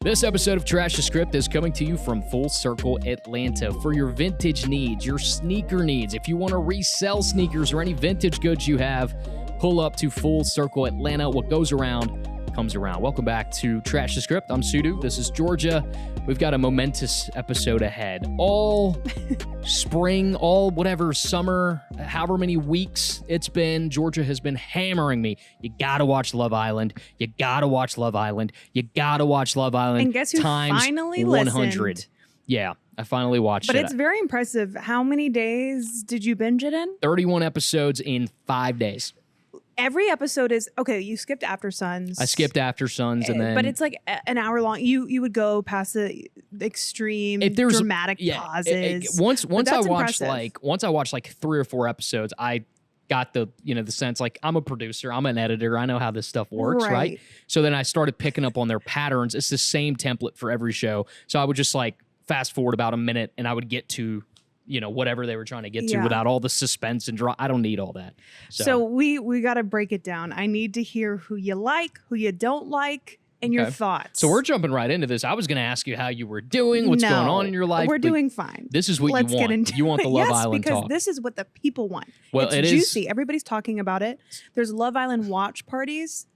This episode of Trash the Script is coming to you from Full Circle Atlanta. For your vintage needs, your sneaker needs, if you want to resell sneakers or any vintage goods you have, pull up to Full Circle Atlanta. What goes around comes around. Welcome back to Trash the Script. I'm Sudu. This is Georgia. We've got a momentous episode ahead. All spring, all whatever, summer, however many weeks it's been, Georgia has been hammering me. You gotta watch Love Island. You gotta watch Love Island. You gotta watch Love Island. And guess who finally 100. listened? Yeah, I finally watched it. But it's very impressive. How many days did you binge it in? 31 episodes in 5 days. Every episode is, okay, you skipped After Suns. I skipped After Suns and then... But it's like an hour long. You would go past the extreme dramatic pauses. Once I impressive. watched like 3 or 4 episodes, I got the sense like I'm a producer, I'm an editor, I know how this stuff works, right? So then I started picking up on their patterns. It's the same template for every show. So I would just like fast forward about a minute and I would get to whatever they were trying to get to without all the suspense and draw. I don't need all that. So we got to break it down. I need to hear who you like, who you don't like, and your thoughts. So we're jumping right into this. I was going to ask you how you were doing, what's going on in your life. We're doing fine. This is what Let's you want. Get into You want the Love Island because talk. this is what the people want. Well, it's juicy. Everybody's talking about it. There's Love Island watch parties.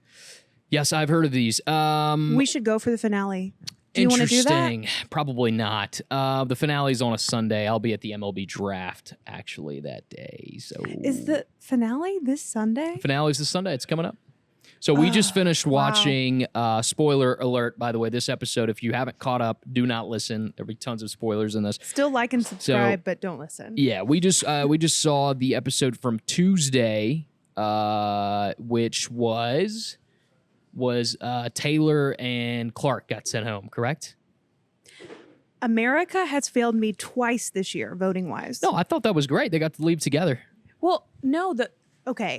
Yes, I've heard of these. We should go for the finale. Do you want to do that? Interesting. Probably not. The finale's on a Sunday. I'll be at the MLB draft actually that day. So is the finale this Sunday? Finale's this Sunday. It's coming up. So we just finished watching. Spoiler alert! By the way, this episode, if you haven't caught up, do not listen. There'll be tons of spoilers in this. Still like and subscribe, but don't listen. Yeah, we just saw the episode from Tuesday, which was Taylor and Clark got sent home, correct? America has failed me twice this year, voting-wise. No, I thought that was great. They got to leave together. Well, no,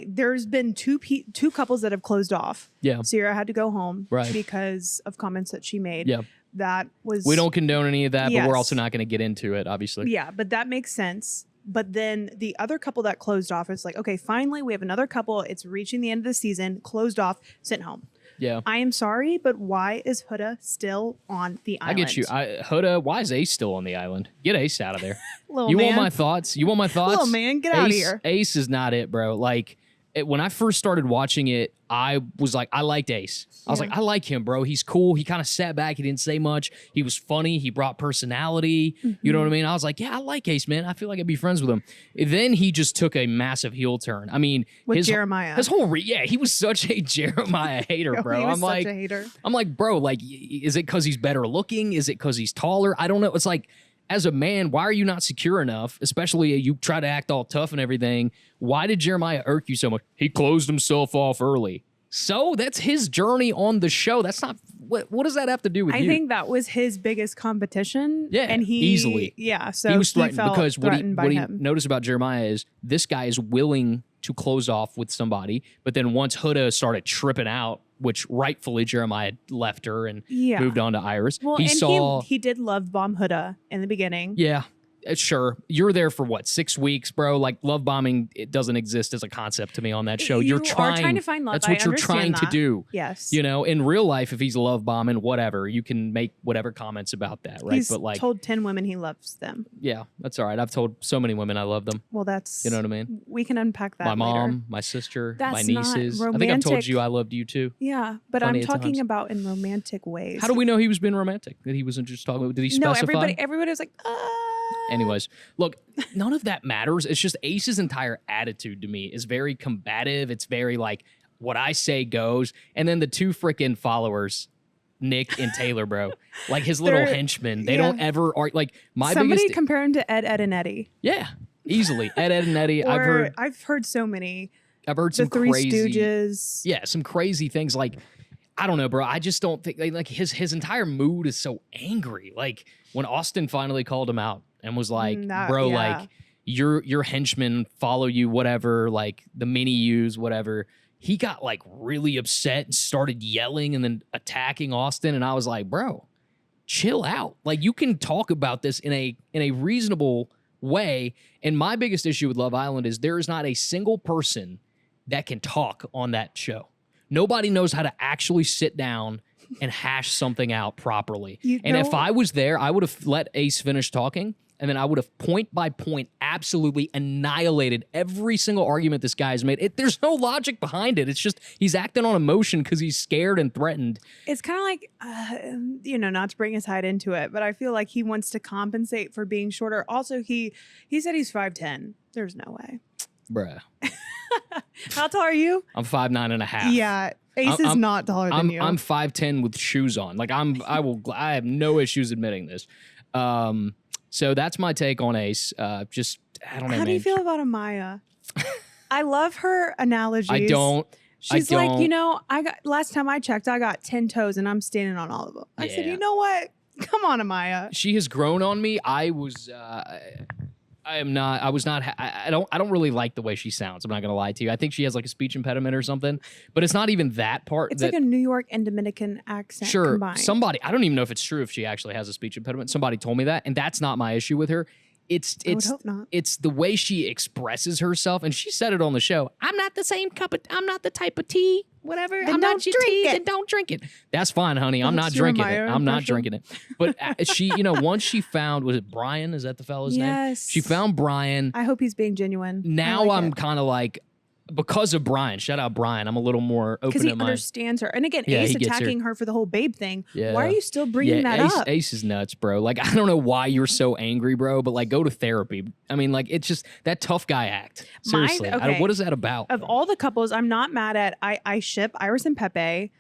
there's been two couples that have closed off. Yeah. Sierra had to go home because of comments that she made. Yeah. That was... We don't condone any of that, but we're also not going to get into it, obviously. Yeah, but that makes sense. But then the other couple that closed off, it's like, okay, finally we have another couple. It's reaching the end of the season, closed off, sent home. Yeah. I am sorry, but why is Huda still on the island? I get you. Huda, why is Ace still on the island? Get Ace out of there. Want my thoughts? You want my thoughts? Little man, get out of here. Ace is not it, bro. Like, when I first started watching it, I was like, I liked Ace. I was like, I like him, bro. He's cool. He kind of sat back. He didn't say much. He was funny. He brought personality. You know what I mean? I was like, yeah, I like Ace, man. I feel like I'd be friends with him. Then he just took a massive heel turn. I mean, with Jeremiah. His whole he was such a Jeremiah hater, bro. He was such a hater. I'm like, bro, like, is it because he's better looking? Is it because he's taller? I don't know. It's like, as a man, why are you not secure enough? Especially you try to act all tough and everything. Why did Jeremiah irk you so much? He closed himself off early. So that's his journey on the show. That's not what does that have to do with you? I think that was his biggest competition. Yeah, and he easily. Yeah, so he was threatened felt because what he him. noticed about Jeremiah is this guy is willing to close off with somebody, but then once Huda started tripping out, which rightfully Jeremiah left her and moved on to Iris. Well, he did love bomb Huda in the beginning. Yeah. Sure. You're there for what, 6 weeks, bro? Like, love bombing, it doesn't exist as a concept to me on that show. You're trying to find love. That's what you're trying to do. Yes. In real life, if he's love bombing, whatever, you can make whatever comments about that, right? He's but like, told 10 women he loves them. Yeah, that's all right. I've told so many women I love them. Well, that's... You know what I mean? We can unpack that My mom, later. my sister, that's my nieces. Not romantic. I think I've told you I loved you too. Yeah, but I'm talking about in romantic ways. How do we know he was being romantic? That he wasn't just talking about... Did he specify? No, everybody was like, Anyways, look, none of that matters. It's just Ace's entire attitude to me is very combative. It's very like, what I say goes. And then the two freaking followers, Nick and Taylor, bro, like his little henchmen, they don't ever argue. Like somebody compare him to Ed, and Eddie. Yeah, easily. Ed, and Eddie. I've heard so many. I've heard some Three crazy Stooges. Yeah, some crazy things. Like, I don't know, bro. I just don't think like his entire mood is so angry. Like when Austin finally called him out and was like, bro, like your henchmen follow you, whatever, like the mini yous, whatever. He got like really upset and started yelling and then attacking Austin. And I was like, bro, chill out. Like you can talk about this in a reasonable way. And my biggest issue with Love Island is there is not a single person that can talk on that show. Nobody knows how to actually sit down and hash something out properly. You And if know- I was there, I would have let Ace finish talking, and then I would have point by point absolutely annihilated every single argument this guy has made. There's no logic behind it. It's just he's acting on emotion because he's scared and threatened. It's kind of like, not to bring his height into it, but I feel like he wants to compensate for being shorter. Also, he said he's 5'10". There's no way. Bruh. How tall are you? I'm 5'9" and a half. Yeah. Ace is not taller than you. I'm 5'10" with shoes on. Like I have no issues admitting this. So that's my take on Ace. I don't know. How do you feel about Amaya? I love her analogies. I don't. She's like, I got last time I checked, I got 10 toes and I'm standing on all of them. I said, Yeah. you know what? Come on, Amaya. She has grown on me. I don't really like the way she sounds. I'm not gonna lie to you. I think she has like a speech impediment or something, but it's not even that part. It's like a New York and Dominican accent combined. Somebody, I don't even know if it's true if she actually has a speech impediment. Somebody told me that, and that's not my issue with her. I would hope not. It's the way she expresses herself, and she said it on the show. I'm not the type of tea, whatever. Then I'm don't not your drink tea, it. then don't drink it. That's fine, honey. I'm not That's your drinking it. Amaya I'm not impression. drinking it. But she, once she found, was it Brian? Is that the fella's name? Yes. She found Brian. I hope he's being genuine. Now I'm kind of like, because of Brian, shout out Brian, I'm a little more because open he to my. understands her. And again, Yeah, Ace he gets attacking her for the whole babe thing. Yeah. Why are you still bringing that Ace, up? Ace is nuts, bro. Like, I don't know why you're so angry, bro, but like, go to therapy. I mean, like, it's just that tough guy act. Seriously. Okay. What is that about? Of all the couples, I'm not mad at. I ship Iris and Pepe.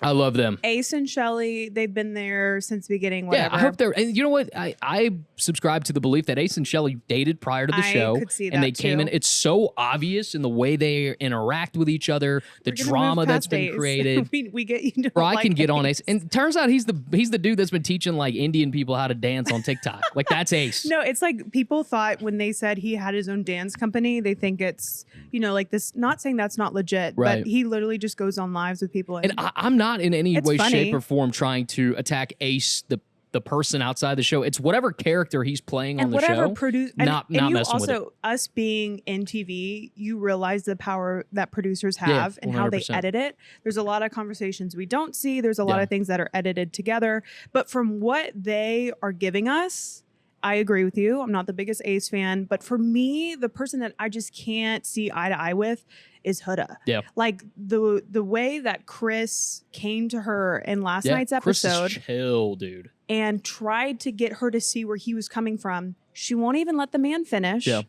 I love them. Ace and Shelly, they've been there since the beginning. Whatever. Yeah, I hope they're. And you know what? I subscribe to the belief that Ace and Shelly dated prior to the I show, could see and that they came in. too. It's so obvious in the way they interact with each other, the We're gonna drama move that's past been Ace. created. we get you. Don't Bro, I like can get on Ace. Ace, and it turns out he's the dude that's been teaching like Indian people how to dance on TikTok. Like that's Ace. No, it's like people thought when they said he had his own dance company, they think it's like this. Not saying that's not legit, Right. but he literally just goes on lives with people. And I'm not in any It's way, funny. shape, or form trying to attack Ace, the person outside the show. It's whatever character he's playing on and the whatever show. produce not and you messing with it. also us being in TV, you realize the power that producers have and how they 100%. edit it. There's a lot of conversations we don't see. There's a lot Yeah. of things that are edited together. But from what they are giving us, I agree with you. I'm not the biggest Ace fan, but for me, the person that I just can't see eye to eye with is Huda. Yeah. Like the way that Chris came to her in last night's Chris is episode chill, dude. and tried to get her to see where he was coming from. She won't even let the man finish. Yeah.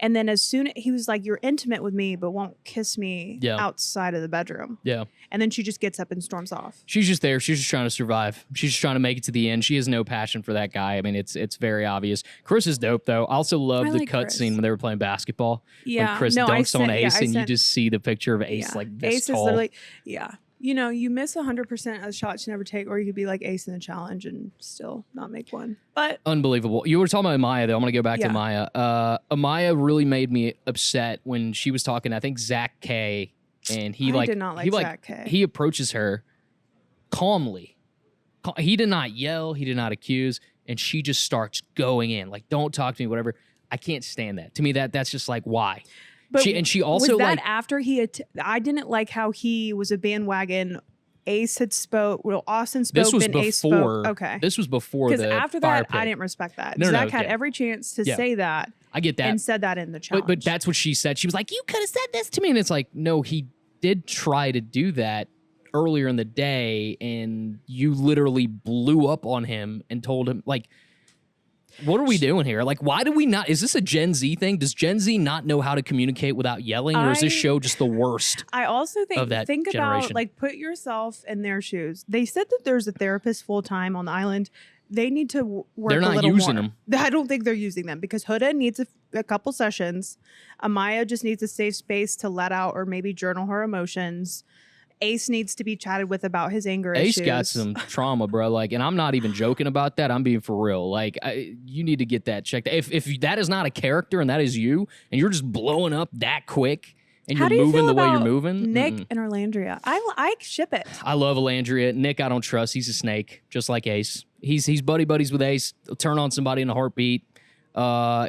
And then as soon he was like, "You're intimate with me, but won't kiss me Yeah. outside of the bedroom." Yeah. And then she just gets up and storms off. She's just there. She's just trying to survive. She's just trying to make it to the end. She has no passion for that guy. I mean, it's very obvious. Chris is dope, though. I also love I the like cut Chris. scene when they were playing basketball. Yeah. When Chris No, I dunks on sent- yeah, Ace, I and you sent- just see the picture of Ace like this Ace tall. is literally, yeah. You miss 100% of the shots you never take, or you could be like Ace in the challenge and still not make one. But Unbelievable. You were talking about Amaya, though. I'm going to go back to Yeah. Amaya. Amaya really made me upset when she was talking, I think, Zach K. And he I did not like Zach K. He approaches her calmly. He did not yell. He did not accuse. And she just starts going in. Like, don't talk to me, whatever. I can't stand that. To me, that's just like, why? But She also was that like after he had I didn't like how he was a bandwagon. Ace had spoke. Well, Austin spoke. this was then Ace before. spoke. Okay. This was before Because the after fire that, I pit. didn't respect that. No, Zach no, had yeah. every chance to Yeah. say that I get that. and said that in the challenge. But that's what she said. She was like, "You could have said this to me," and it's like, no, he did try to do that earlier in the day, and you literally blew up on him and told him like. What are we doing here? Like, why do we not? Is this a Gen Z thing? Does Gen Z not know how to communicate without yelling, or is this show just the worst? I also think of that think about generation. like put yourself in their shoes. They said that there's a therapist full time on the island. They need to work. They're not a little using more. I don't think they're using them because Huda needs a couple sessions. Amaya just needs a safe space to let out or maybe journal her emotions. Ace needs to be chatted with about his anger Ace issues. got some trauma, bro. Like, and I'm not even joking about that. I'm being for real. Like, you need to get that checked. If that is not a character and that is you, and you're just blowing up that quick, and How do you're you moving feel the way you're about moving, Nick mm-mm. and Orlandria. I ship it. I love Alandria. Nick, I don't trust. He's a snake, just like Ace. He's buddy buddies with Ace. He'll turn on somebody in a heartbeat.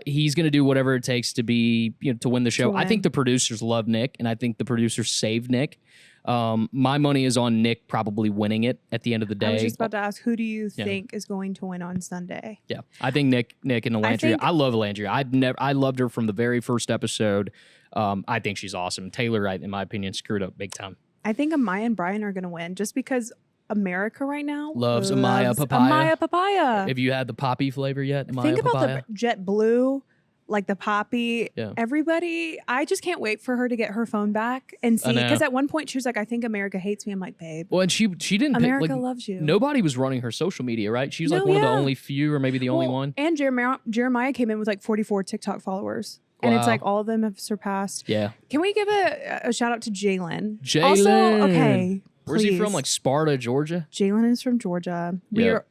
He's gonna do whatever it takes to be, to win the show. I win. think the producers love Nick, and I think the producers saved Nick. My money is on Nick probably winning it at the end of the day. I was just about to ask, who do you think is going to win on Sunday? Yeah, I think Nick and Elandria. I love Elandria. I loved her from the very first episode. I think she's awesome. Taylor, in my opinion, screwed up big time. I think Amaya and Brian are going to win just because America right now loves Amaya papaya. Amaya papaya. Have you had the poppy flavor yet? Amaya Think about papaya? the JetBlue, like the poppy. Yeah. Everybody, I just can't wait for her to get her phone back and see. Because at one point she was like, I think America hates me. I'm like, babe. Well, and she didn't. America loves you. Nobody was running her social media, right? She was like one of the only few, or maybe the only one. And Jeremiah came in with like 44 TikTok followers. And it's like all of them have surpassed. Yeah. Can we give a shout out to Jalen? Jalen. Also, okay. Where's he from? Like Sparta, Georgia? Jalen is from Georgia.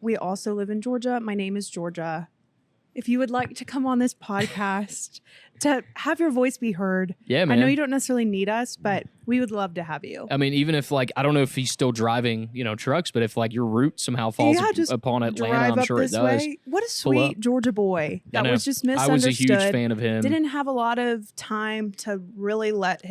We also live in Georgia. My name is Georgia. If you would like to come on this podcast to have your voice be heard. Yeah, man. I know you don't necessarily need us, but we would love to have you. I mean, even if I don't know if he's still driving, trucks, but if your route somehow falls upon Atlanta, I'm sure it does. Way. What a sweet Georgia boy that was just misunderstood. I was a huge fan of him. Didn't have a lot of time to really let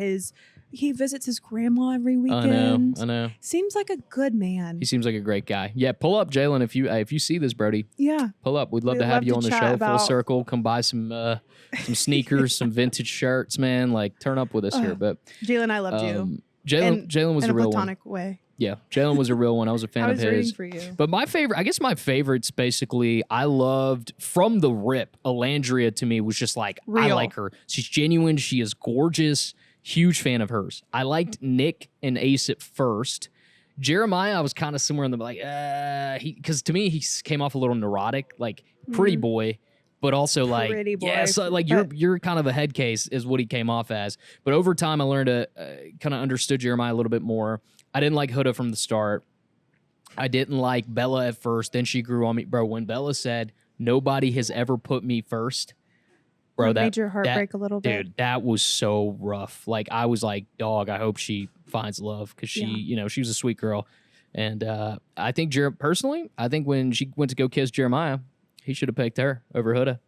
he visits his grandma every weekend. I know. Seems like a good man. He seems like a great guy. Yeah, pull up, Jalen, if you see this, Brody. Yeah. Pull up. We'd love to have you on the show. Full circle. Come buy some sneakers, some vintage shirts, man. Turn up with us here. But Jalen, I loved you. Jalen was a real one. In a platonic way. Yeah, Jalen was a real one. I was a fan of his. I was rooting for you. But my favorites basically, I loved from the rip. Elandria to me was just I like her. She's genuine. She is gorgeous. Huge fan of hers. I liked Nick and Ace at first. Jeremiah, I was kind of somewhere in the because to me he came off a little neurotic, pretty boy, but also pretty boy. yeah, so you're kind of a head case is what he came off as. But over time, I learned to kind of understood Jeremiah a little bit more. I didn't like Huda from the start. I didn't like Bella at first. Then she grew on me, bro. When Bella said nobody has ever put me first. Bro, that made your heart break a little bit. Dude, that was so rough. I was like, dog, I hope she finds love because she was a sweet girl. And I think personally, I think when she went to go kiss Jeremiah, he should have picked her over Huda.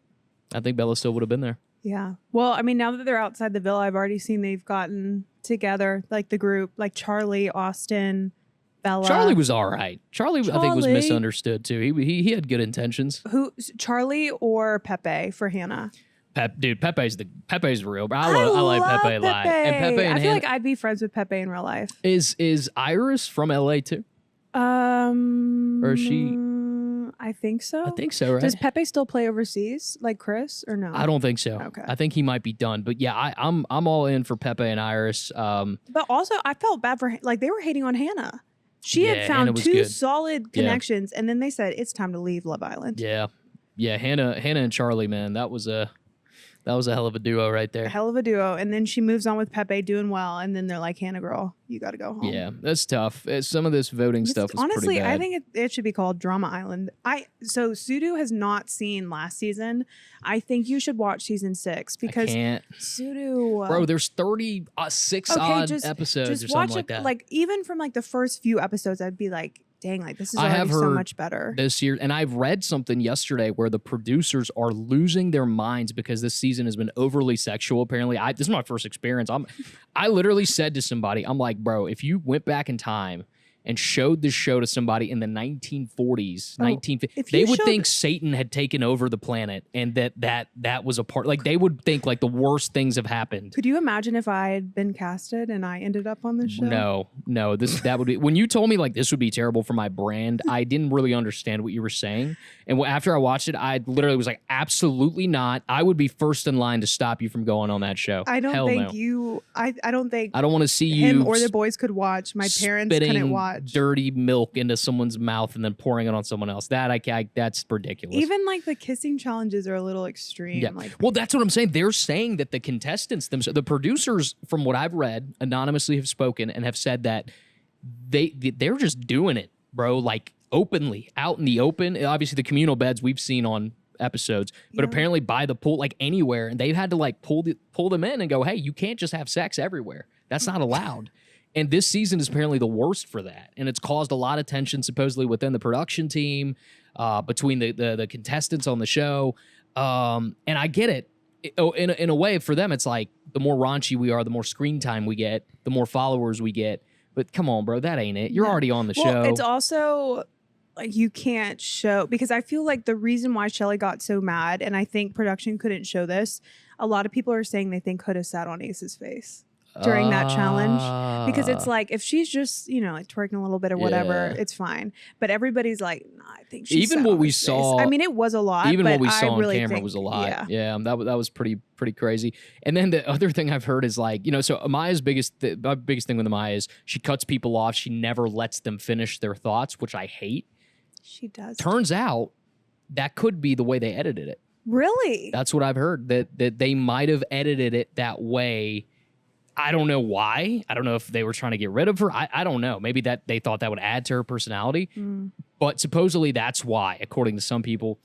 I think Bella still would have been there. Yeah. Well, I mean, now that they're outside the villa, I've already seen they've gotten together, the group, Charlie, Austin, Bella. Charlie was all right. Charlie, I think, was misunderstood too. He had good intentions. Charlie or Pepe for Hannah? Pepe's real. Bro. I like Pepe a lot. And Pepe and I feel like I'd be friends with Pepe in real life. Is Iris from LA too? Or is she? I think so. I think so, right? Does Pepe still play overseas like Chris or no? I don't think so. Okay. I think he might be done. But yeah, I'm all in for Pepe and Iris. But also I felt bad for they were hating on Hannah. She had found two solid connections, and then they said it's time to leave Love Island. Yeah. Hannah and Charlie, man, that was a hell of a duo right there. A hell of a duo. And then she moves on with Pepe doing well. And then they're like, Hannah girl, you got to go home. Yeah, that's tough. Some of this voting stuff was honestly, pretty bad. I think it should be called Drama Island. So Sudu has not seen last season. I think you should watch season 6 because I can't. Sudu. Bro, there's 36 odd episodes or something like that. Even from the first few episodes, I'd be like, dang, this is already so much better this year. And I've read something yesterday where the producers are losing their minds because this season has been overly sexual. Apparently, this is my first experience. I literally said to somebody, I'm like, bro, if you went back in time and showed this show to somebody in the 1940s, 1950s, they would think Satan had taken over the planet and that was a part. They would think the worst things have happened. After you imagine if I had been casted and I ended up on this show? No. That would be when you told me this would be terrible for my brand. I didn't really understand what you were saying, and after I watched it, I literally was like, absolutely not. I would be first in line to stop you from going on that show. I don't think you. I don't think. I don't want to see him you or the boys could watch. My parents couldn't watch. Dirty milk into someone's mouth and then pouring it on someone else. That's ridiculous. Even the kissing challenges are a little extreme. Yeah. Well, that's what I'm saying. They're saying that the contestants themselves, the producers, from what I've read, anonymously have spoken and have said that they're just doing it, bro. Openly out in the open. Obviously, the communal beds we've seen on episodes, but apparently by the pool, anywhere, and they've had to pull them in and go, hey, you can't just have sex everywhere. That's not allowed. And this season is apparently the worst for that. And it's caused a lot of tension, supposedly, within the production team, between the contestants on the show. And I get it. In a way, for them, it's the more raunchy we are, the more screen time we get, the more followers we get. But come on, bro, that ain't it. You're No. already on the Well, show. it's also like you can't show, because I feel like the reason why Shelly got so mad, and I think production couldn't show this, a lot of people are saying they think Huda sat on Ace's face during that challenge, because it's like, if she's just, you know, like twerking a little bit or whatever, Yeah. it's fine. But everybody's like, nah, I think she Even sat what on we his face. saw- I mean, it was a lot. Even but what we I saw on really camera think, was a lot. Yeah. That was pretty crazy. And then the other thing I've heard is like, you know, so Amaya's biggest thing with Amaya is she cuts people off. She never lets them finish their thoughts, which I hate. She does. Turns out that could be the way they edited it. Really? That's what I've heard, that they might have edited it that way. I don't know why. I don't know if they were trying to get rid of her. I don't know. Maybe that they thought that would add to her personality. But supposedly that's why, according to some people.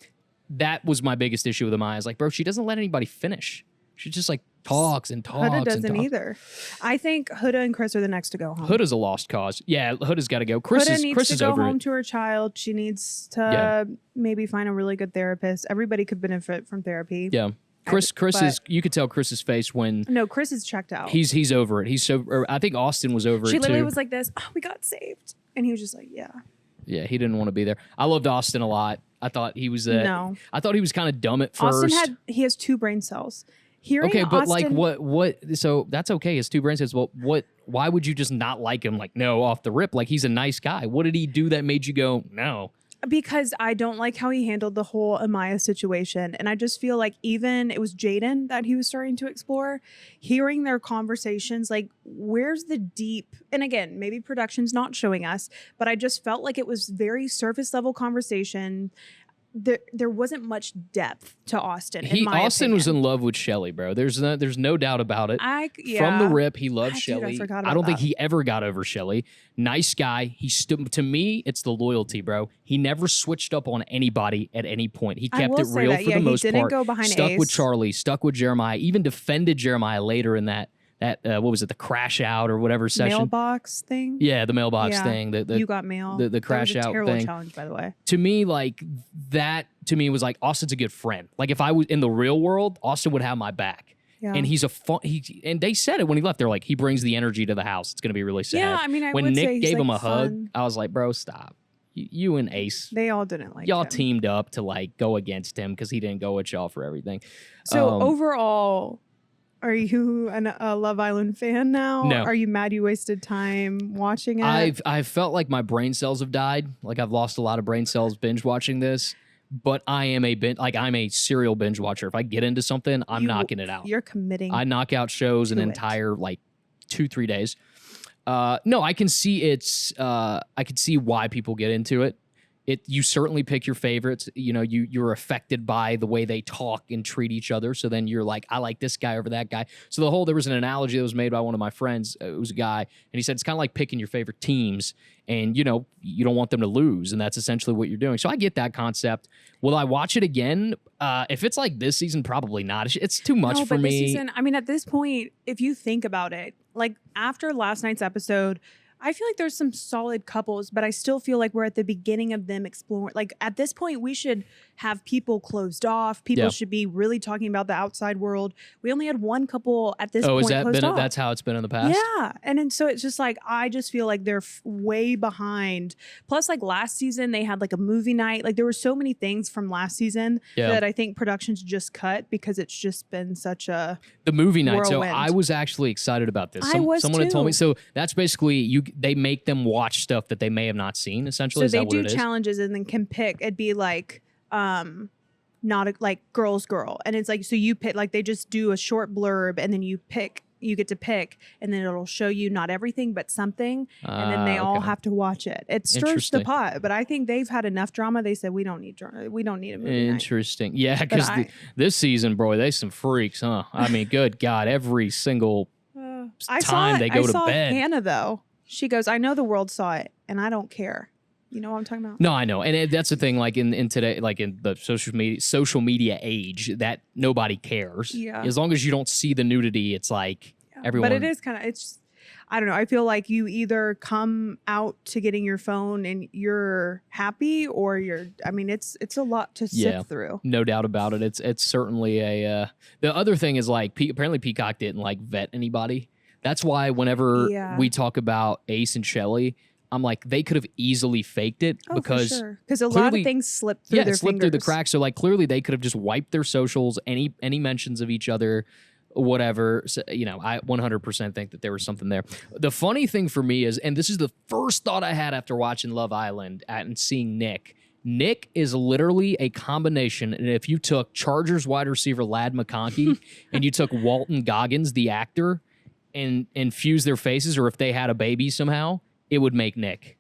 That was my biggest issue with Amaya. Is like, bro, she doesn't let anybody finish. She just like talks and talks. Huda doesn't and talks. either. I think Huda and Chris are the next to go home. Huda's a lost cause. Yeah, Huda's got to go. Chris needs to is go over home it. to her child. She needs to maybe find a really good therapist. Everybody could benefit from therapy. Yeah. Chris is, you could tell Chris's face when No, Chris is checked out. he's over it. He's so, or I think Austin was over it She literally too. was like this, oh, we got saved. And he was just like, yeah. Yeah, he didn't want to be there. I loved Austin a lot. I thought he was No. I thought he was kind of dumb at first. Austin he has 2 brain cells. Hearing Okay, but Austin, like what so that's okay. His 2 brain cells. Well, why would you just not like him? Like, no, off the rip. Like, he's a nice guy. What did he do that made you go, no? Because I don't like how he handled the whole Amaya situation. And I just feel like even it was Jaden that he was starting to explore. Hearing their conversations, like, where's the deep? And again, maybe production's not showing us, but I just felt like it was very surface level conversation. There wasn't much depth to Austin. Austin was in love with Shelly, bro. There's no doubt about it. From the rip, he loved Shelly. I forgot about I don't think that. he ever got over Shelly. Nice guy. He stood, to me, it's the loyalty, bro. He never switched up on anybody at any point. He kept will it say real that. for Yeah, the most he didn't part. go behind Stuck with Ace. Charlie, stuck with Jeremiah, even defended Jeremiah later in that what was it, the crash out or whatever session. Mailbox thing. Yeah, the mailbox Yeah. thing. You got mail. the crash that was a out terrible thing. challenge, by the way. To me, like that, to me was like, Austin's a good friend. Like, if I was in the real world, Austin would have my back. Yeah. And he's a fun. And they said it when he left. They're like, he brings the energy to the house. It's gonna be really sad. Yeah, I mean, I when would say Nick he's, gave him a like, hug, fun. I was like, bro, stop. You and Ace, They all didn't like y'all him. teamed up to like go against him because he didn't go with y'all for everything. So overall, are you a Love Island fan now? No. Are you mad you wasted time watching it? I've felt like my brain cells have died. Like, I've lost a lot of brain cells binge watching this. But I'm a serial binge watcher. If I get into something, I'm knocking it out. You're committing. I knock out shows an to it. entire like 2-3 days. No, I can see I can see why people get into it. You certainly pick your favorites. You know, you're affected by the way they talk and treat each other. So then you're like, I like this guy over that guy. So there was an analogy that was made by one of my friends. It was a guy, and he said it's kind of like picking your favorite teams, and you know, you don't want them to lose, and that's essentially what you're doing. So I get that concept. Will I watch it again? If it's like this season, probably not. It's too much for but me. This season, I mean, at this point, if you think about it, like after last night's episode, I feel like there's some solid couples, but I still feel like we're at the beginning of them exploring. Like, at this point, we should have people closed off. People should be really talking about the outside world. We only had one couple at this point. That's how it's been in the past? Yeah. And so it's just like, I just feel like they're way behind. Plus, like last season, they had like a movie night. Like, there were so many things from last season that I think productions just cut because it's just been such a the movie night. whirlwind. So I was actually excited about this. Someone had too. told me. So that's basically they make them watch stuff that they may have not seen. Essentially, So is they that what do it is? challenges and then can pick. It'd be like, not like girl, and it's like, so you pick, like they just do a short blurb and then you get to pick, and then it'll show you not everything but something, and then they all have to watch it. It stirs the Interesting. pot, but I think they've had enough drama. They said we don't need drama. We don't need a movie night. Interesting. Yeah, because But this season, bro, they some freaks, huh? I mean, good God, every single time they go to bed. Hannah though, she goes, I know the world saw it and I don't care. You know what I'm talking about? No, I know, and that's the thing. Like in today, like in the social media age, that nobody cares. Yeah. As long as you don't see the nudity, it's like everyone. But it is kind of, it's, I don't know. I feel like you either come out to getting your phone and you're happy, or I mean, it's a lot to sift through. No doubt about it. It's certainly a. The other thing is like apparently Peacock didn't like vet anybody. That's why whenever Yeah. we talk about Ace and Shelley, I'm like, they could have easily faked it because because a lot clearly- of things slip through their slipped through the fingers. cracks. So like clearly they could have just wiped their socials, any mentions of each other, whatever. So, you know, I 100% think that there was something there. The funny thing for me is, and this is the first thought I had after watching Love Island and seeing Nick. Nick is literally a combination. And if you took Chargers wide receiver Ladd McConkey and you took Walton Goggins, the actor, and fused their faces, or if they had a baby somehow, it would make Nick.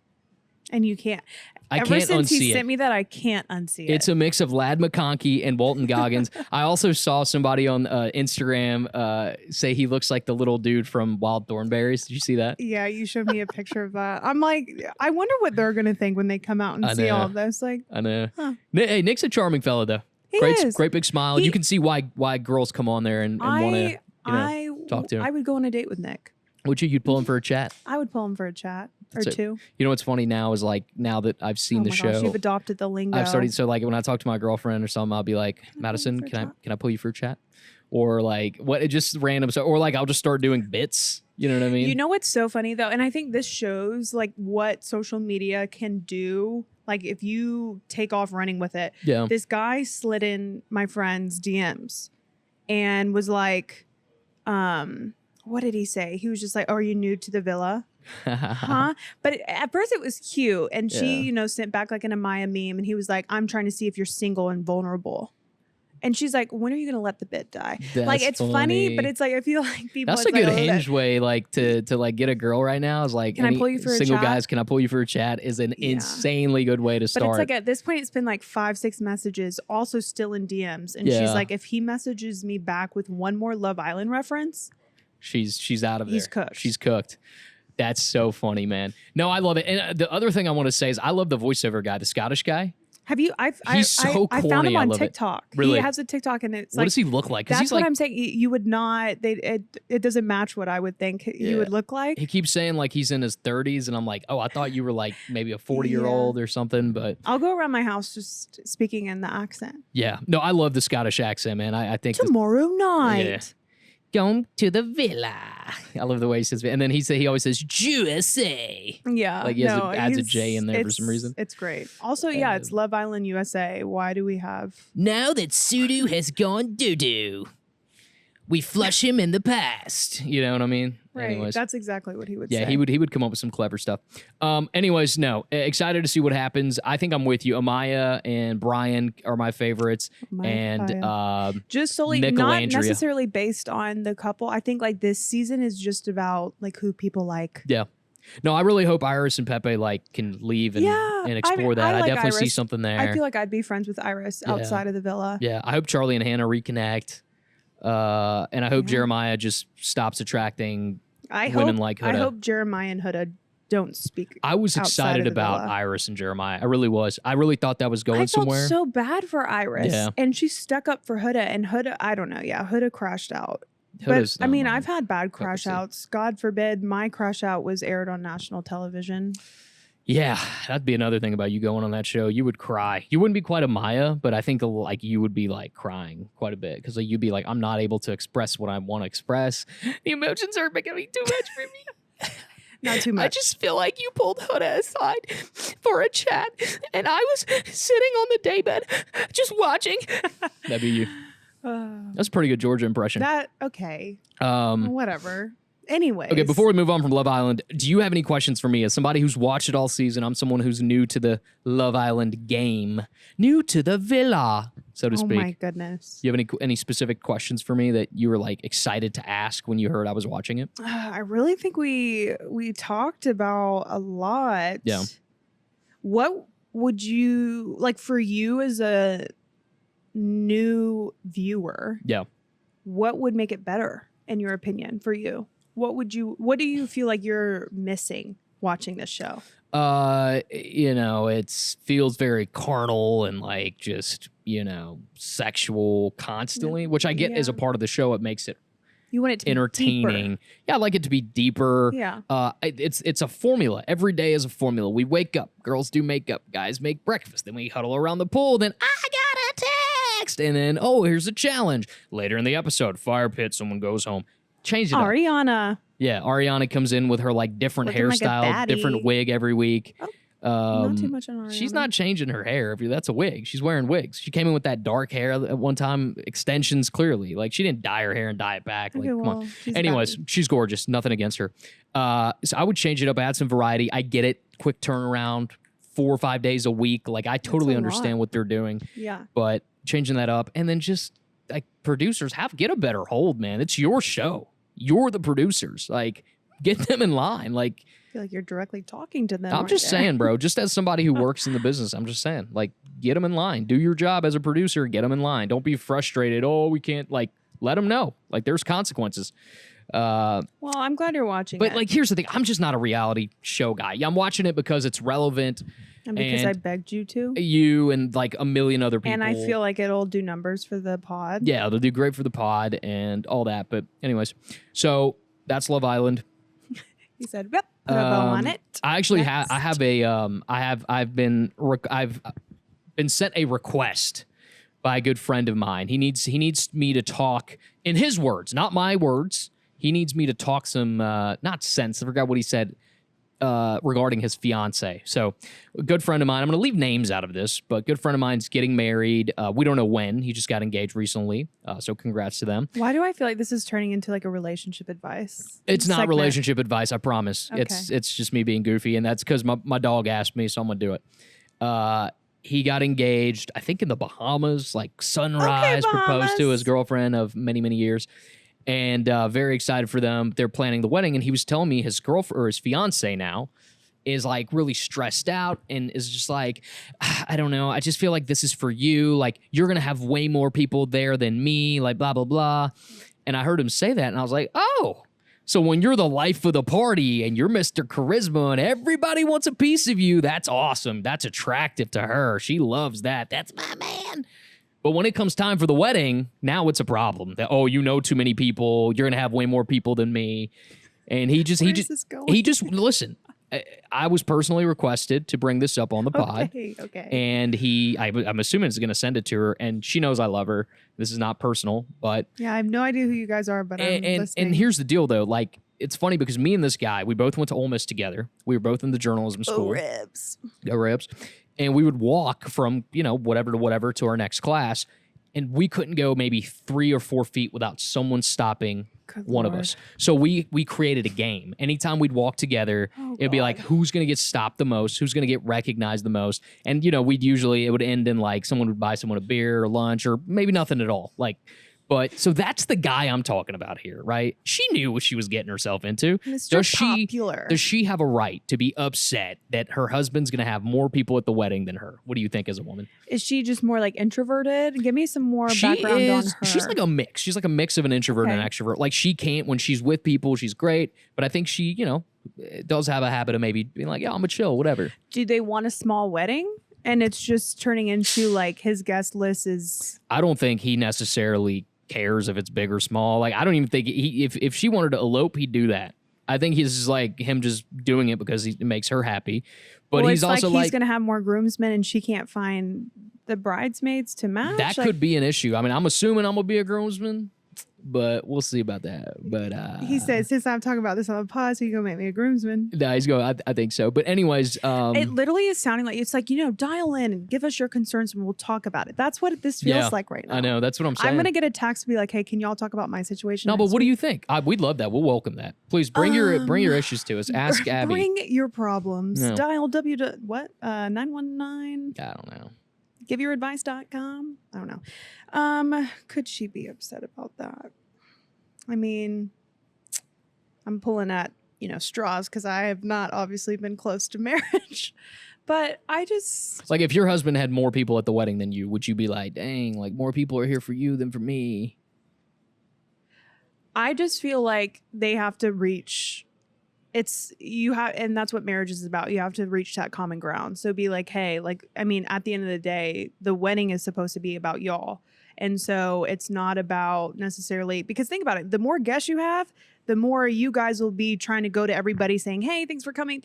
And you can't. I Ever can't since unsee he it. sent me that, I can't unsee it. It's a mix of Ladd McConkey and Walton Goggins. I also saw somebody on Instagram say he looks like the little dude from Wild Thornberries. Did you see that? Yeah, you showed me a picture of that. I'm like, I wonder what they're gonna think when they come out and I see know. all of this. Like, I know. Huh. Hey, Nick's a charming fellow, though. he Great, is. great big smile. You can see why girls come on there and want to. talk to him. I would go on a date with Nick. Would you'd pull him for a chat? I would pull him for a chat or So, two. You know what's funny now is like now that I've seen Oh the my show, gosh, you've adopted the lingo. I've started. So like when I talk to my girlfriend or something, I'll be like, Madison, for a can chat? I pull you for a chat? Or like what? It just random stuff. Or like I'll just start doing bits. You know what I mean? You know what's so funny though, and I think this shows like what social media can do. Like if you take off running with it. Yeah. This guy slid in my friend's DMs and was like, what did he say? He was just like, "Oh, are you new to the villa?" Huh? But at first it was cute. And she, Yeah. you know, sent back like an Amaya meme and he was like, "I'm trying to see if you're single and vulnerable." And she's like, "When are you gonna let the bit die?" Like That's it's funny, but it's like I feel like people That's a it's like, good oh, that- hinge way, like to like get a girl right now. Is like, Can I any pull you for a single chat? guys? Can I pull you for a chat? Is an Yeah. insanely good way to But start. it's like at this point, it's been like 5-6 messages, also still in DMs. And she's Yeah. like, if he messages me back with one more Love Island reference, She's out of there. He's cooked. She's cooked. That's so funny, man. No, I love it. And the other thing I want to say is I love the voiceover guy, the Scottish guy. have you? He's so I found corny, him I on love it. TikTok. Really? He has a TikTok, and it's What like does he look like? 'Cause that's he's what like, I'm saying. You would not. It doesn't match what I would think Yeah. he would look like. he keeps saying like he's in his 30s, and I'm like, oh, I thought you were like maybe a 40-year-old or something. But I'll go around my house just speaking in the accent. yeah, no, I love the Scottish accent, man. I think Tomorrow night. Yeah. Going to the villa. I love the way he says it. And then he always says USA. Yeah. Like he has no, adds a he's- J in there for it's- some reason. It's great. Also, yeah, it's Love Island USA. Why do we have Now that Sudu has gone doo-doo, we flush him in the past. You know what I mean? right? Anyways. That's exactly what he would Yeah, say. he would come up with some clever stuff. Anyways, no, excited to see what happens. I think I'm with you. Amaya and Brian are my favorites, and Just solely Nick not Alandria. necessarily based on the couple. I think like this season is just about like who people like. yeah. No, I really hope Iris and Pepe like can leave and, Yeah, and I explore mean, that. I I like definitely see Iris. something there. I feel like I'd be friends with Iris Yeah. outside of the villa. Yeah, I hope Charlie and Hannah reconnect, and I hope Yeah. Jeremiah just stops attracting I women hope. like I Huda. hope Jeremiah and Huda don't speak. I was outside excited of the about villa. Iris and Jeremiah. I really was. I really thought that was going I felt somewhere. so bad for Iris, Yeah. and she stuck up for Huda, and Huda, I don't know, yeah, Huda crashed out. Huda's But I not mean, mine. I've had bad Fuck crash it. outs. God forbid my crash out was aired on national television. Yeah, that'd be another thing about you going on that show. You would cry. You wouldn't be quite a Maya, but I think like you would be like crying quite a bit because like, you'd be like, I'm not able to express what I want to express. The emotions are becoming too much for me. Not too much. I just feel like you pulled Huda aside for a chat, and I was sitting on the daybed just watching. That'd be you. That's a pretty good Georgia impression. That okay. Um, Whatever. Anyways. Okay, before we move on from Love Island, do you have any questions for me? As somebody who's watched it all season, I'm someone who's new to the Love Island game, new to the villa, so to Oh speak. my goodness. Do you have any specific questions for me that you were like excited to ask when you heard I was watching it? I really think we talked about a lot. Yeah. What would you like for you as a new viewer? Yeah. What would make it better in your opinion for you? What do you feel like you're missing watching this show? It feels very carnal and like just, sexual constantly, which I get is a part of the show. It makes it You want it to be entertaining. deeper. Yeah, I like it to be deeper. Yeah. It's a formula. Every day is a formula. We wake up, girls do makeup, guys make breakfast, then we huddle around the pool, then I got a text, and then here's a challenge. Later in the episode, fire pit, someone goes home. change it up. Ariana. Yeah, Ariana comes in with her like different Looking like a hairstyle, baddie. different wig every week. Not too much on Ariana. She's not changing her hair. That's a wig. She's wearing wigs. She came in with that dark hair at one time, extensions clearly. Like she didn't dye her hair and dye it back. Like, Okay, come on. well, she's a Anyways, baddie. she's gorgeous. Nothing against her. So I would change it up, add some variety. I get it. Quick turnaround, 4 or 5 days a week. Like I totally a understand lot. what they're doing. Yeah. But changing that up, and then just like producers get a better hold, man. It's your show. You're the producers. Like get them in line. Like I feel like you're directly talking to them. I'm right just there. saying, bro, just as somebody who works in the business, I'm just saying, like, get them in line. Do your job as a producer. Get them in line. Don't be frustrated. Oh, we can't, like, let them know. Like, there's consequences. Well, I'm glad you're watching But, it. like, here's the thing. I'm just not a reality show guy. Yeah, I'm watching it because it's relevant. and because I begged you to. You and, like, a million other people. And I feel like it'll do numbers for the pod. Yeah, they'll do great for the pod and all that. But, anyways, so that's Love Island. He said, "Yep, put a bow on it." I actually Next. I've been sent a request by a good friend of mine. He needs me to talk in his words, not my words. He needs me to talk some not sense. I forgot what he said regarding his fiance. So a good friend of mine, I'm going to leave names out of this, but good friend of mine's getting married. We don't know when. He just got engaged recently. So congrats to them. Why do I feel like this is turning into like a relationship advice? It's not segment? relationship advice, I promise. Okay. It's just me being goofy, and that's because my dog asked me, so I'm gonna do it. He got engaged, I think in the Bahamas, like sunrise, proposed to his girlfriend of many, many years. And very excited for them. They're planning the wedding, and he was telling me his girlfriend or his fiance now is like really stressed out and is just like, I don't know. I just feel like this is for you. Like you're gonna have way more people there than me. Like blah blah blah. And I heard him say that, and I was like, oh. So when you're the life of the party and you're Mr. Charisma and everybody wants a piece of you, that's awesome. That's attractive to her. She loves that. That's my man. But when it comes time for the wedding, now it's a problem. That, oh, you know too many people. You're gonna have way more people than me. And he just listen. I was personally requested to bring this up on the pod. Okay. And I'm assuming is going to send it to her, and she knows I love her. This is not personal, but Yeah, I have no idea who you guys are, but I'm listening. and here's the deal though, like it's funny because me and this guy, we both went to Ole Miss together. We were both in the journalism school. ribs. Go Ribs. And we would walk from, whatever to whatever to our next class, and we couldn't go maybe 3 or 4 feet without someone stopping Good one of Lord. us. So we created a game. Anytime we'd walk together, it'd be like, who's going to get stopped the most? Who's going to get recognized the most? And, it would end in like someone would buy someone a beer or lunch or maybe nothing at all. But so that's the guy I'm talking about here, right? She knew what she was getting herself into. Mr. Popular. Does she have a right to be upset that her husband's going to have more people at the wedding than her? What do you think as a woman? Is she just more like introverted? Give me some more background on her. She's like a mix. She's like a mix of an introvert and an extrovert. Like she can't, when she's with people, she's great. But I think she, does have a habit of maybe being like, yeah, I'm a chill, whatever. Do they want a small wedding? And it's just turning into like his guest list is. I don't think he necessarily cares if it's big or small. Like I don't even think if she wanted to elope, he'd do that. I think he's just like him just doing it because it makes her happy. But Well, he's it's also like he's gonna have more groomsmen and she can't find the bridesmaids to match. that could be an issue. I mean, I'm assuming I'm gonna be a groomsman, but we'll see about that. But he said, since I'm talking about this on the pod, so you gonna make me a groomsman. no, he's going. I think so. But anyways, It literally is sounding like it's like, dial in and give us your concerns and we'll talk about it. That's what this feels like right now. I know that's what I'm saying. I'm gonna get a text to be like, hey, can y'all talk about my situation? No, but next what do week? you think? We'd love that. We'll welcome that. Please bring your issues to us. Ask Abby. Bring your problems. No. Dial 919. I don't know. Giveyouradvice.com. I don't know. Could she be upset about that? I mean, I'm pulling at, straws because I have not obviously been close to marriage. But I just Like if your husband had more people at the wedding than you, would you be like, dang, like more people are here for you than for me? I just feel like they have to reach and that's what marriage is about. You have to reach that common ground. So be like, hey, at the end of the day, the wedding is supposed to be about y'all. And so it's not about necessarily, because think about it, the more guests you have, the more you guys will be trying to go to everybody saying, hey, thanks for coming.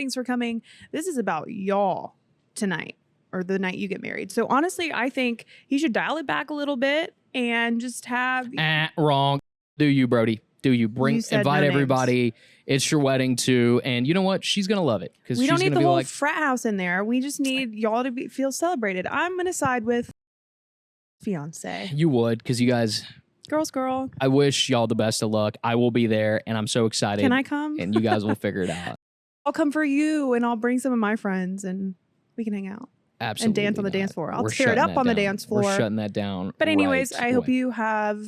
This is about y'all tonight or the night you get married. So honestly, I think he should dial it back a little bit and just have. Wrong. Do you, Brody? Do you invite no names. everybody? It's your wedding too, and you know what? She's gonna love it because We don't need the be whole like, frat house in there. We just need y'all to feel celebrated. I'm gonna side with fiance. you would, because you guys. Girl. I wish y'all the best of luck. I will be there, and I'm so excited. Can I come? And you guys will figure it out. I'll come for you, and I'll bring some of my friends, and we can hang out. Absolutely. And dance on the dance floor. I'll We're tear it shutting up on the down. dance floor. We're shutting that down. But anyways, right I hope away. you have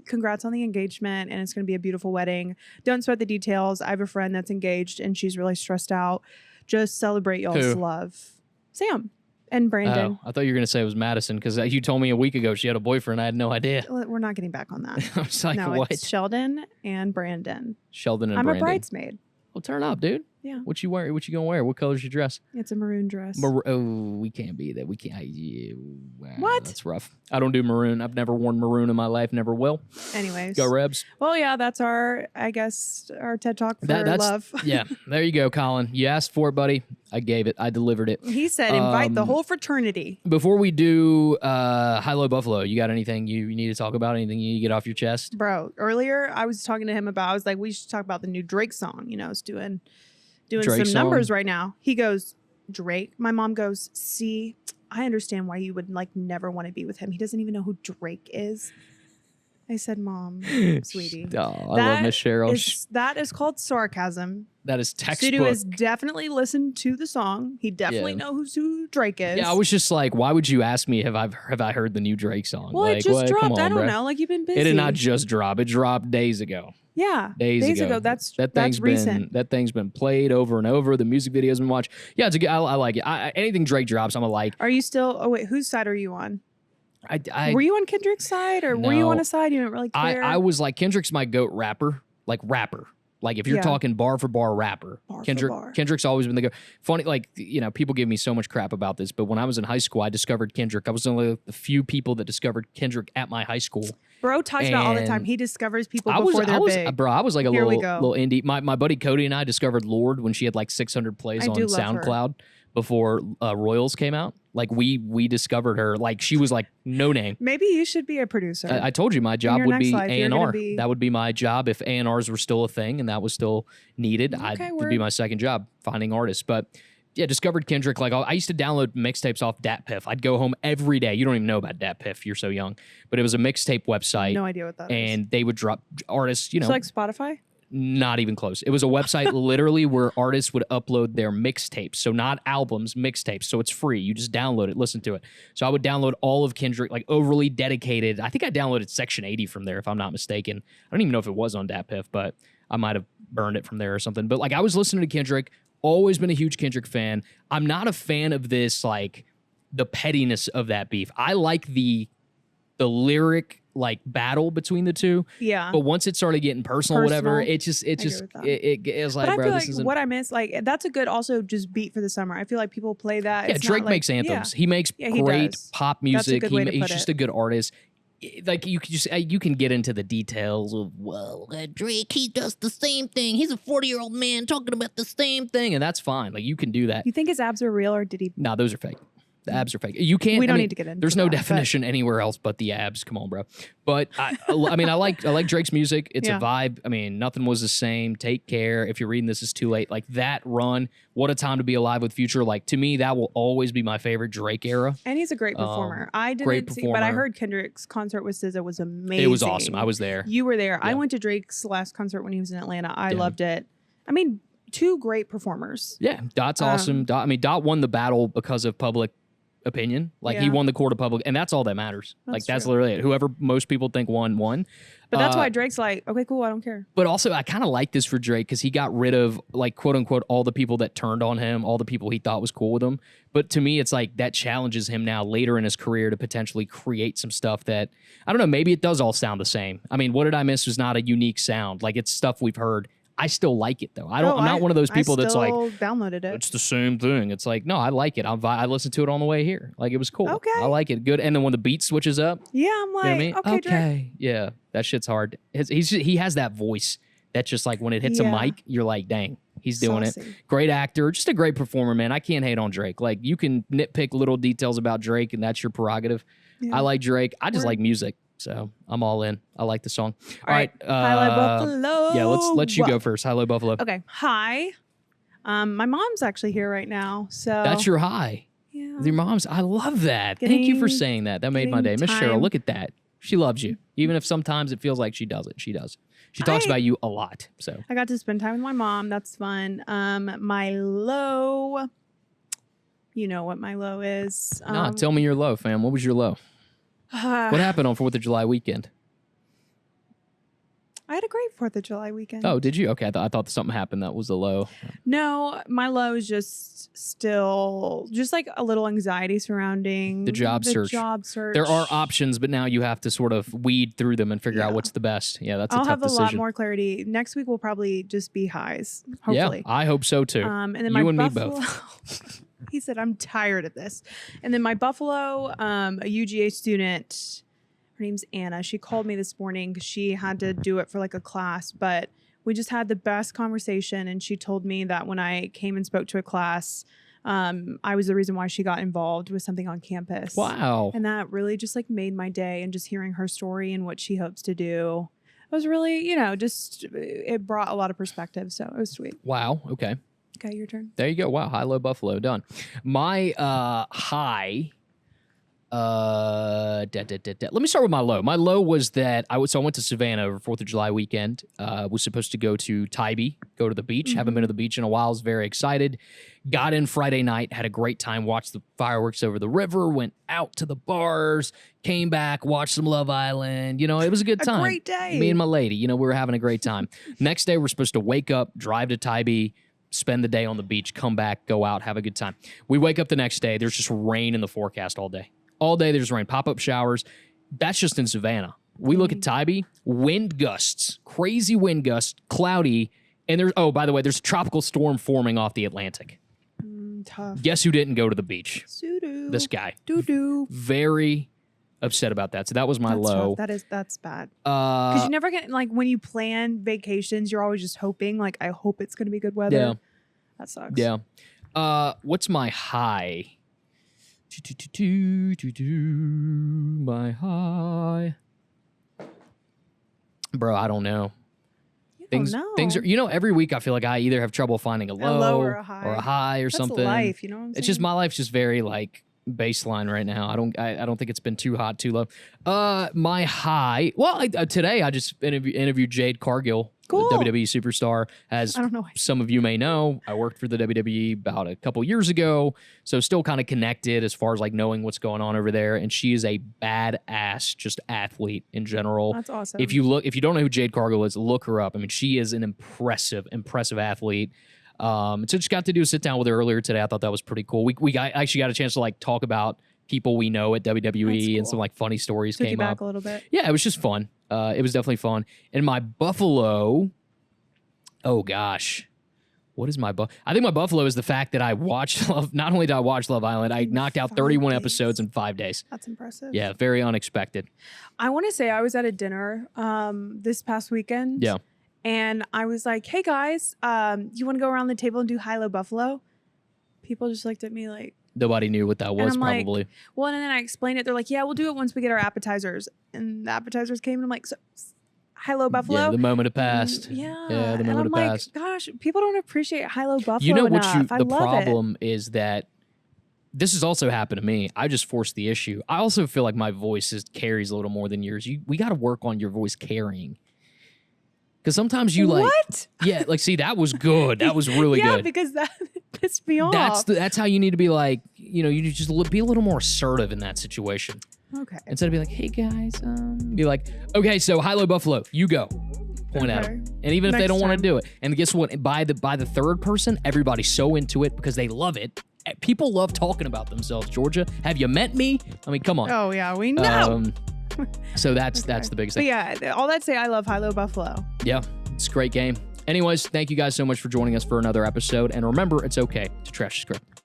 congrats on the engagement, and it's going to be a beautiful wedding. Don't sweat the details. I have a friend that's engaged, and she's really stressed out. Just celebrate y'all's Who? love. Sam and Brandon. Oh, I thought you were going to say it was Madison because you told me a week ago she had a boyfriend. I had no idea. We're not getting back on that. I was like, no, what? it's Sheldon and Brandon. Sheldon and I'm Brandon. a bridesmaid. Well, turn up, dude. Yeah. What you wear? What you gonna wear? What color's your dress? It's a maroon dress. We can't be that. We can't. What? That's rough. I don't do maroon. I've never worn maroon in my life. Never will. Anyways. Go Rebs. Well, yeah, that's our TED Talk for love. Yeah, there you go, Colin. You asked for it, buddy. I gave it. I delivered it. He said invite the whole fraternity. Before we do High-Low Buffalo, you got anything you need to talk about? Anything you need to get off your chest? Bro, earlier I was talking to him about, I was like, we should talk about the new Drake song. You know, it's doing Drake some numbers song? right now. He goes, Drake. My mom goes, see, I understand why you would like never want to be with him. He doesn't even know who Drake is. I said, Mom, sweetie. Oh, I love Miss Cheryl. That is called sarcasm. That is textbook. Sudu has definitely listened to the song. He definitely knows who Drake is. Yeah, I was just like, why would you ask me? Have I heard the new Drake song? Well, like, it just what? dropped. Come on, I don't bro. know. Like, you've been busy. It did not just drop. It dropped days ago. Yeah, Days ago. That's thing's recent. That thing's been played over and over. The music video's been watched. Yeah, it's a good. I like it. Anything Drake drops, I'm a like. Are you still? Oh wait, whose side are you on? I were you on Kendrick's side, or were you on a side you didn't really care? I was like, Kendrick's my goat rapper. Like rapper. Like if you're talking bar for bar rapper, Kendrick's always been the go. Funny, like, you know, people give me so much crap about this, but when I was in high school, I discovered Kendrick. I was one of the few people that discovered Kendrick at my high school. Bro talks about all the time. He discovers people before they're big. Bro, I was like a little indie. My buddy Cody and I discovered Lorde when she had like 600 plays on SoundCloud before Royals came out. Like we discovered her. Like she was like no name. Maybe you should be a producer. I told you my job would be A&R. Be... That would be my job if A&Rs were still a thing and that was still needed. It'd be my second job, finding artists. But yeah, discovered Kendrick. Like I used to download mixtapes off DatPiff. I'd go home every day. You don't even know about DatPiff. You're so young. But it was a mixtape website. No idea what that is. And they would drop artists, you know. So like Spotify? Not even close. It was a website literally where artists would upload their mixtapes. So not albums, mixtapes. So it's free. You just download it, listen to it. So I would download all of Kendrick, like overly dedicated. I think I downloaded Section 80 from there, if I'm not mistaken. I don't even know if it was on DatPiff, but I might have burned it from there or something. But like I was listening to Kendrick, always been a huge Kendrick fan. I'm not a fan of this, like the pettiness of that beef. I like the lyric like battle between the two. Yeah. But once it started getting personal, whatever, it was like, but bro, I feel this like what I miss, like that's a good also just beat for the summer. I feel like people play that. Yeah, it's Drake not like, makes anthems. He makes great pop music. He's just a good artist. Like you can get into the details of, well, Drake, he does the same thing. He's a 40-year-old man talking about the same thing, and that's fine. Like you can do that. You think his abs are real, or did he? Nah, those are fake. The abs are fake. You can't. We don't need to get into. There's no definition anywhere else but the abs. Come on, bro. But I mean, I like Drake's music. It's a vibe. I mean, nothing was the same. Take care. If you're reading this, is too late. Like that run. What a time to be alive with Future. Like to me, that will always be my favorite Drake era. And he's a great performer. I didn't see, but I heard Kendrick's concert with SZA was amazing. It was awesome. I was there. You were there. Yeah. I went to Drake's last concert when he was in Atlanta. I loved it. I mean, two great performers. Yeah, Dot's awesome. Dot won the battle because of public opinion. Like he won the court of public, and that's all that matters. That's literally it. Whoever most people think won. But that's why Drake's like, okay, cool, I don't care. But also, I kind of like this for Drake because he got rid of, like, quote unquote, all the people that turned on him, all the people he thought was cool with him. But to me, it's like that challenges him now later in his career to potentially create some stuff that, I don't know, maybe it does all sound the same. I mean, What Did I Miss was not a unique sound. Like, it's stuff we've heard. I still like it though. I'm not one of those people that's like downloaded it. It's the same thing. It's like, no, I like it. I listened to it on the way here. Like it was cool. Okay, I like it. Good. And then when the beat switches up, yeah, I'm like, you know what I mean? Okay, yeah, that shit's hard. He has that voice that just like when it hits a mic, you're like, dang, he's doing it. Great actor, just a great performer, man. I can't hate on Drake. Like you can nitpick little details about Drake, and that's your prerogative. Yeah. I like Drake. I just like music. So I'm all in. I like the song. All right. Hi, Buffalo. Yeah, let's you go first. Hi, Buffalo. Okay. Hi. My mom's actually here right now. So That's your hi. yeah. Your mom's. I love that. Thank you for saying that. That made my day. Miss Cheryl, look at that. She loves you. Even if sometimes it feels like she doesn't. She does. She talks about you a lot. So I got to spend time with my mom. That's fun. My low. You know what my low is. No, tell me your low, fam. What was your low? What happened on 4th of July weekend? I had a great 4th of July weekend. Oh, did you? Okay, I thought something happened that was a low. No, my low is just still just like a little anxiety surrounding the job search. There are options, but now you have to sort of weed through them and figure out what's the best. Yeah, that's a tough decision. I'll have a lot more clarity. Next week will probably just be highs, hopefully. Yeah, I hope so too. And then you and Buffalo, me both. He said, I'm tired of this. And then my Buffalo, a UGA student, her name's Anna. She called me this morning because she had to do it for like a class, but we just had the best conversation. And she told me that when I came and spoke to a class, I was the reason why she got involved with something on campus. Wow. And that really just like made my day, and just hearing her story and what she hopes to do. It was really, it brought a lot of perspective. So it was sweet. Wow. Okay. Okay, your turn. There you go. Wow. High, low, Buffalo. Done. My high. Let me start with my low. My low was that I went to Savannah over 4th of July weekend. Was supposed to go to Tybee, go to the beach. Haven't been to the beach in a while. I was very excited. Got in Friday night, had a great time, watched the fireworks over the river, went out to the bars, came back, watched some Love Island. It was a good time. A great day. Me and my lady, we were having a great time. Next day, we're supposed to wake up, drive to Tybee, spend the day on the beach, come back, go out, have a good time. We wake up the next day. There's just rain in the forecast all day. All day there's rain, pop-up showers. That's just in Savannah. We look at Tybee, wind gusts, crazy wind gusts, cloudy, and by the way, there's a tropical storm forming off the Atlantic. Tough. Guess who didn't go to the beach? Sudu. This guy. Doo-doo. Very upset about that. So that was my low. Tough. That's bad. Because you never get, like, when you plan vacations, you're always just hoping, like, I hope it's going to be good weather. Yeah. That sucks. Yeah. What's my high? My high. Bro, I don't know. Things are, every week I feel like I either have trouble finding a low or a high, or That's something. Life, you know what I'm saying? It's just my life's just very like baseline right now. I don't think it's been too hot, too low. My high. Well, today I just interviewed Jade Cargill, cool. the WWE superstar. As I don't know. Some of you may know, I worked for the WWE about a couple years ago, so still kind of connected as far as like knowing what's going on over there. And she is a badass, just athlete in general. That's awesome. If you don't know who Jade Cargill is, look her up. I mean, she is an impressive athlete. So just got to do a sit down with her earlier today. I thought that was pretty cool. Actually got a chance to like talk about people we know at WWE and some like funny stories came up. A little bit. Yeah, it was just fun. It was definitely fun. And my Buffalo, oh gosh, what is my I think my Buffalo is the fact that I watched not only did I watch Love Island, I knocked out 31 episodes in 5 days. That's impressive. Yeah, very unexpected. I want to say I was at a dinner this past weekend. Yeah. And I was like, hey guys, you want to go around the table and do High-Low Buffalo? People just looked at me like, nobody knew what that was, probably. Like, well, and then I explained it. They're like, yeah, we'll do it once we get our appetizers. And the appetizers came, and I'm like, so, High-Low Buffalo? Yeah, the moment had passed. Yeah, the moment had passed. Gosh, people don't appreciate High-Low Buffalo You know enough. the problem is that this has also happened to me. I just forced the issue. I also feel like my voice carries a little more than yours. We got to work on your voice carrying. Because sometimes you like, what? Yeah, like, see, that was good. That was really good. Yeah, because that pissed me off. That's how you need to be like, you just be a little more assertive in that situation. Okay. Instead of being like, hey guys, be like, okay, so High-Low Buffalo, you go. Point at them. And even if they don't want to do it. And guess what? By the third person, everybody's so into it because they love it. People love talking about themselves, Georgia. Have you met me? I mean, come on. Oh, yeah, we know. So that's the biggest thing. But yeah, all that say, I love High-Low Buffalo. Yeah, it's a great game. Anyways, thank you guys so much for joining us for another episode. And remember, it's okay to trash the script.